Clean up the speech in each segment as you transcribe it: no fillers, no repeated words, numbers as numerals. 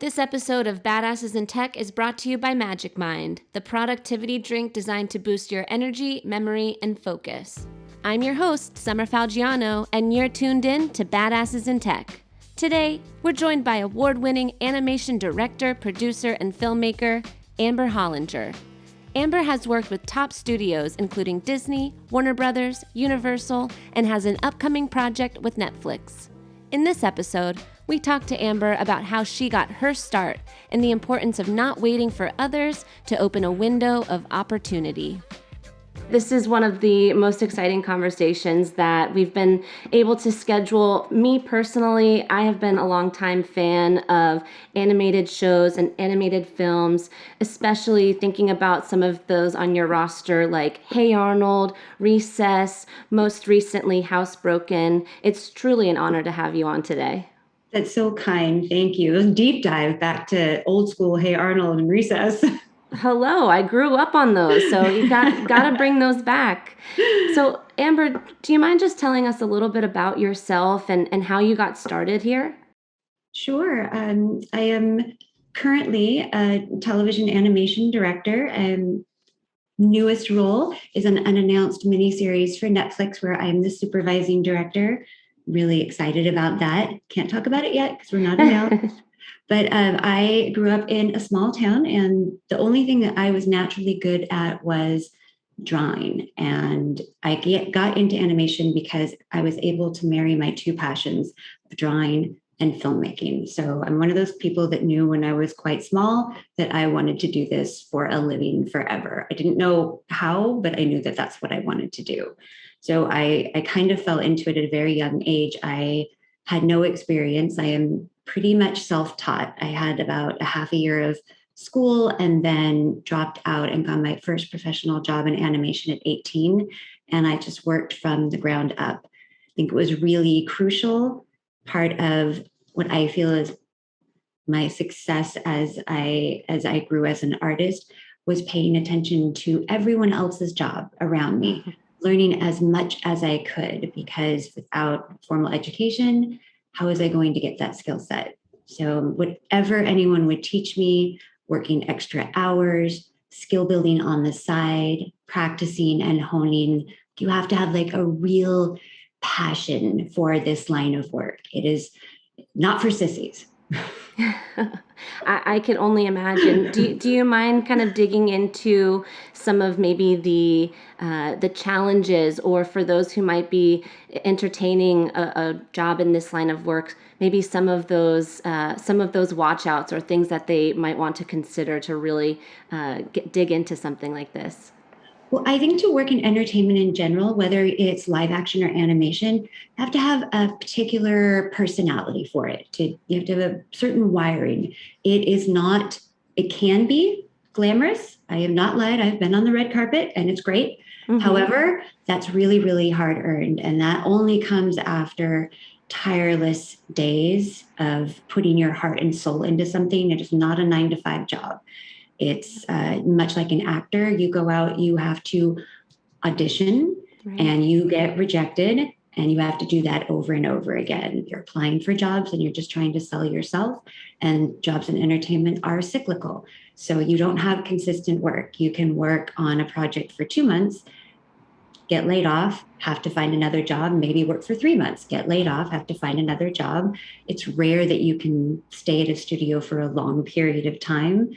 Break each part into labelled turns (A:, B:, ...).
A: This episode of Badasses in Tech is brought to you by Magic Mind, the productivity drink designed to boost your energy, memory, and focus. I'm your host, Summer Falgiano, and you're tuned in to Badasses in Tech. Today, we're joined by award-winning animation director, producer, and filmmaker, Amber Hollinger. Amber has worked with top studios including Disney, Warner Brothers, Universal, and has an upcoming project with Netflix. In this episode, we talk to Amber about how she got her start and the importance of not waiting for others to open a window of opportunity. This is one of the most exciting conversations that we've been able to schedule. Me personally, I have been a longtime fan of animated shows and animated films, especially thinking about some of those on your roster like Hey Arnold, Recess, most recently Housebroken. It's truly an honor to have you on today.
B: That's so kind. Thank you. It was a deep dive back to old school Hey Arnold and Recess.
A: Hello, I grew up on those, so you got to bring those back. So, Amber, do you mind just telling us a little bit about yourself and how you got started here?
B: Sure. I am currently a television animation director, and newest role is an unannounced miniseries for Netflix where I'm the supervising director. Really excited about that. Can't talk about it yet because we're not announced. But I grew up in a small town, and the only thing that I was naturally good at was drawing. And I got into animation because I was able to marry my two passions of drawing and filmmaking. So I'm one of those people that knew when I was quite small that I wanted to do this for a living forever. I didn't know how, but I knew that that's what I wanted to do. So I kind of fell into it at a very young age. I had no experience. I am pretty much self-taught. I had about a half a year of school and then dropped out and got my first professional job in animation at 18. And I just worked from the ground up. I think it was really crucial. Part of what I feel is my success as I grew as an artist was paying attention to everyone else's job around me, learning as much as I could, because without formal education, how was I going to get that skill set? So whatever anyone would teach me, working extra hours, skill building on the side, practicing and honing, you have to have like a real passion for this line of work. It is not for sissies.
A: I can only imagine. Do you mind kind of digging into some of maybe the challenges, or for those who might be entertaining a job in this line of work, maybe some of those watch outs or things that they might want to consider to really dig into something like this?
B: Well, I think to work in entertainment in general, whether it's live action or animation, you have to have a particular personality for it. You have to have a certain wiring. It can be glamorous. I am not lied. I've been on the red carpet and it's great. Mm-hmm. However, that's really, really hard earned. And that only comes after tireless days of putting your heart and soul into something. It is not a 9-to-5 job. It's much like an actor. You go out, you have to audition, right, and you get rejected, and you have to do that over and over again. You're applying for jobs and you're just trying to sell yourself, and jobs in entertainment are cyclical. So you don't have consistent work. You can work on a project for 2 months, get laid off, have to find another job, maybe work for 3 months, get laid off, have to find another job. It's rare that you can stay at a studio for a long period of time.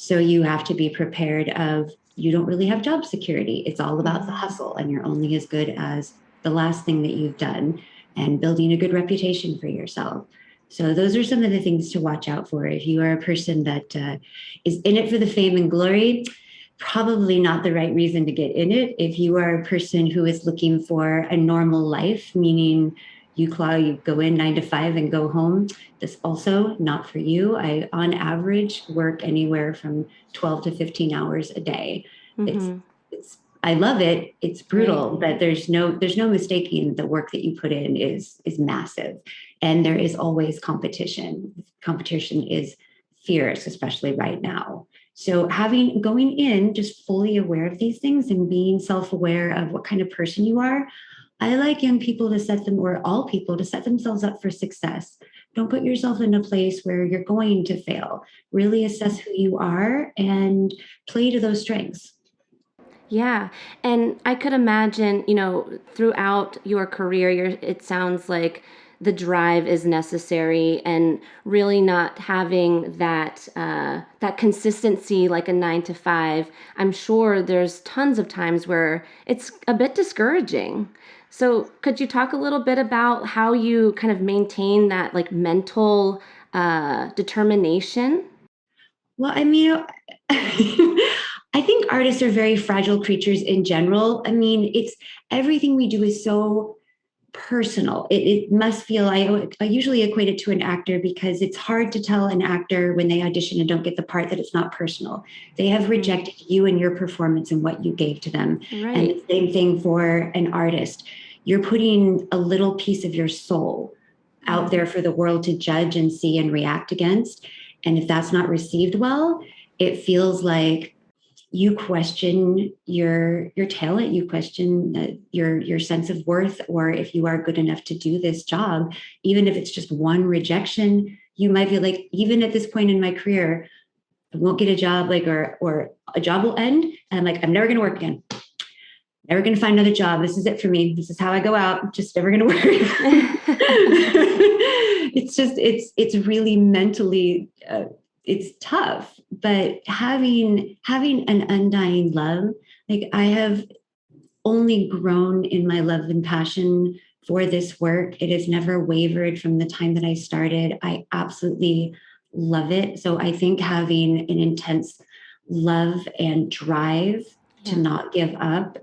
B: So you have to be prepared of, you don't really have job security. It's all about the hustle, and you're only as good as the last thing that you've done, and building a good reputation for yourself. So those are some of the things to watch out for. If you are a person that is in it for the fame and glory, probably not the right reason to get in it. If you are a person who is looking for a normal life, meaning you go in 9 to 5 and go home, that's also not for you. I, on average, work anywhere from 12 to 15 hours a day. Mm-hmm. I love it. It's brutal, right, but there's no mistaking the work that you put in is massive. And there is always competition. Competition is fierce, especially right now. So going in just fully aware of these things and being self-aware of what kind of person you are, I like young people or all people to set themselves up for success. don't put yourself in a place where you're going to fail. Really assess who you are and play to those strengths.
A: Yeah. And I could imagine, throughout your career, it sounds like the drive is necessary and really not having that consistency like a 9 to 5. I'm sure there's tons of times where it's a bit discouraging. So could you talk a little bit about how you kind of maintain that like mental determination?
B: Well, I mean, I think artists are very fragile creatures in general. I mean, it's everything we do is so personal. It must feel, I usually equate it to an actor because it's hard to tell an actor when they audition and don't get the part that it's not personal. They have rejected you and your performance and what you gave to them. And
A: Right.
B: the same thing for an artist. You're putting a little piece of your soul out there for the world to judge and see and react against. And if that's not received well, it feels like you question your talent, you question your sense of worth, or if you are good enough to do this job. Even if it's just one rejection, you might feel like, even at this point in my career, I won't get a job, like, or a job will end and I'm like, I'm never going to work again, never going to find another job. This is it for me. This is how I go out. Just never going to work. It's really mentally it's tough. But having an undying love, like, I have only grown in my love and passion for this work. It has never wavered from the time that I started. I absolutely love it. So I think having an intense love and drive to
A: Yeah.
B: not give up.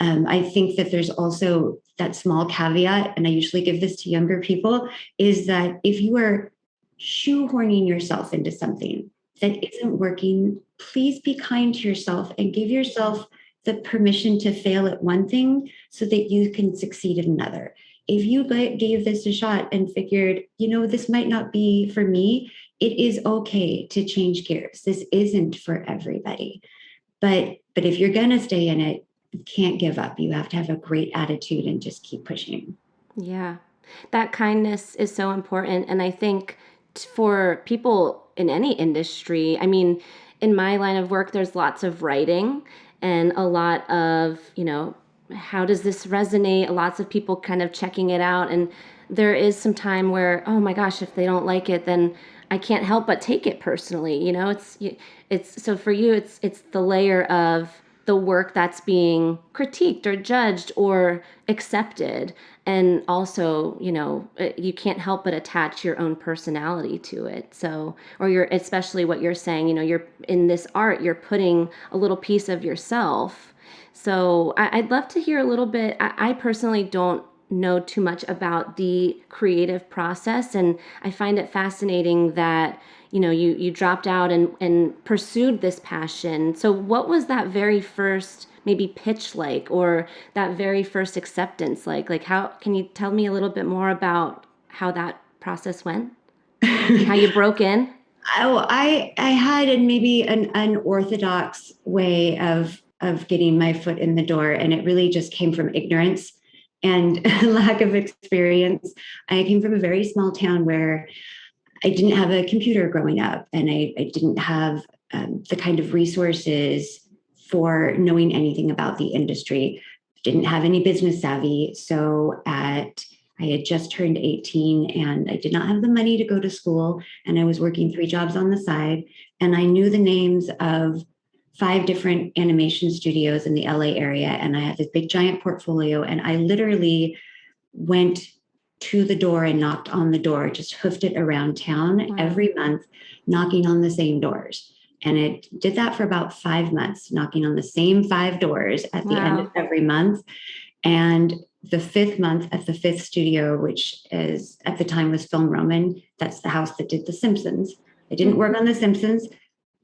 B: I think that there's also that small caveat, and I usually give this to younger people, is that if you are shoehorning yourself into something that isn't working, please be kind to yourself and give yourself the permission to fail at one thing so that you can succeed at another. If you gave this a shot and figured, this might not be for me, it is okay to change gears. This isn't for everybody. But if you're going to stay in it, you can't give up. You have to have a great attitude and just keep pushing.
A: Yeah. That kindness is so important. And I think for people in any industry, I mean, in my line of work, there's lots of writing and a lot of, how does this resonate? Lots of people kind of checking it out. And there is some time where, oh my gosh, if they don't like it, then I can't help but take it personally. It's so for you, it's the layer of the work that's being critiqued or judged or accepted. And also, you can't help but attach your own personality to it. So, or especially what you're saying, you're in this art, you're putting a little piece of yourself. So I'd love to hear a little bit. I personally don't know too much about the creative process, and I find it fascinating that you dropped out and pursued this passion. So what was that very first maybe pitch like, or that very first acceptance like how can you tell me a little bit more about how that process went, how you broke in?
B: Oh, I had maybe an unorthodox way of getting my foot in the door, and it really just came from ignorance and lack of experience. I came from a very small town where I didn't have a computer growing up, and I didn't have the kind of resources for knowing anything about the industry. Didn't have any business savvy. So I had just turned 18 and I did not have the money to go to school. And I was working 3 jobs on the side. And I knew the names of 5 different animation studios in the LA area. And I had this big giant portfolio. And I literally went to the door and knocked on the door, just hoofed it around town
A: Wow.
B: every month, knocking on the same doors. And it did that for about 5 months, knocking on the same 5 doors at the end of
A: Wow.
B: every month. And the 5th month at the 5th studio, which is at the time was Film Roman, that's the house that did The Simpsons. I didn't work on The Simpsons,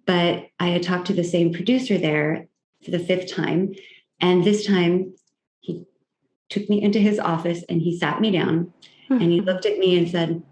B: but I had talked to the same producer there for the 5th time. And this time he took me into his office and he sat me down and he looked at me and said,